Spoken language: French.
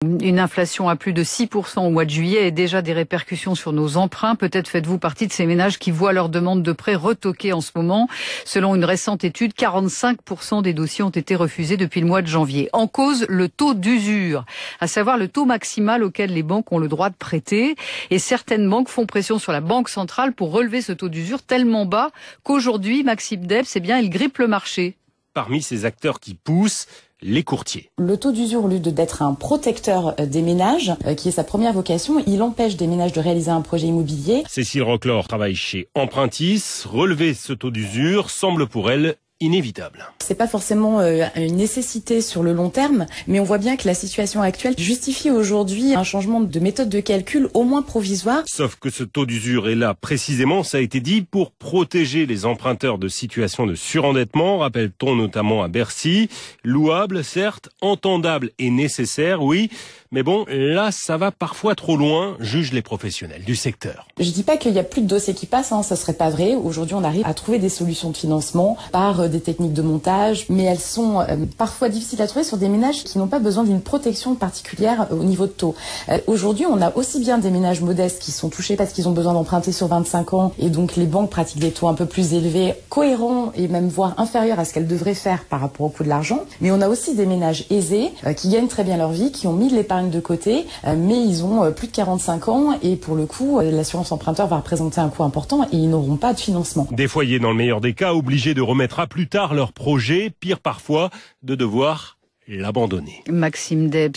Une inflation à plus de 6% au mois de juillet et déjà des répercussions sur nos emprunts. Peut-être faites-vous partie de ces ménages qui voient leur demande de prêt retoquée en ce moment. Selon une récente étude, 45% des dossiers ont été refusés depuis le mois de janvier. En cause, le taux d'usure, à savoir le taux maximal auquel les banques ont le droit de prêter. Et certaines banques font pression sur la Banque centrale pour relever ce taux d'usure tellement bas qu'aujourd'hui, Maxime Debs, il grippe le marché. Parmi ces acteurs qui poussent, les courtiers. Le taux d'usure, au lieu d'être un protecteur des ménages, qui est sa première vocation, il empêche des ménages de réaliser un projet immobilier. Cécile Roclor travaille chez Empruntis. Relever ce taux d'usure semble pour elle inévitable. C'est pas forcément une nécessité sur le long terme, mais on voit bien que la situation actuelle justifie aujourd'hui un changement de méthode de calcul au moins provisoire. Sauf que ce taux d'usure est là précisément, ça a été dit, pour protéger les emprunteurs de situations de surendettement, rappelle-t-on notamment à Bercy. Louable, certes, entendable et nécessaire, oui, mais bon, là, ça va parfois trop loin, jugent les professionnels du secteur. Je dis pas qu'il y a plus de dossiers qui passent, ça serait pas vrai. Aujourd'hui, on arrive à trouver des solutions de financement par des techniques de montage, mais elles sont parfois difficiles à trouver sur des ménages qui n'ont pas besoin d'une protection particulière au niveau de taux. Aujourd'hui, on a aussi bien des ménages modestes qui sont touchés parce qu'ils ont besoin d'emprunter sur 25 ans et donc les banques pratiquent des taux un peu plus élevés, cohérents et même voire inférieurs à ce qu'elles devraient faire par rapport au coût de l'argent. Mais on a aussi des ménages aisés qui gagnent très bien leur vie, qui ont mis de l'épargne de côté, mais ils ont plus de 45 ans et pour le coup, l'assurance emprunteur va représenter un coût important et ils n'auront pas de financement. Des foyers, dans le meilleur des cas, obligés de remettre à plus tard leur projet, pire parfois, de devoir l'abandonner. Maxime Debs.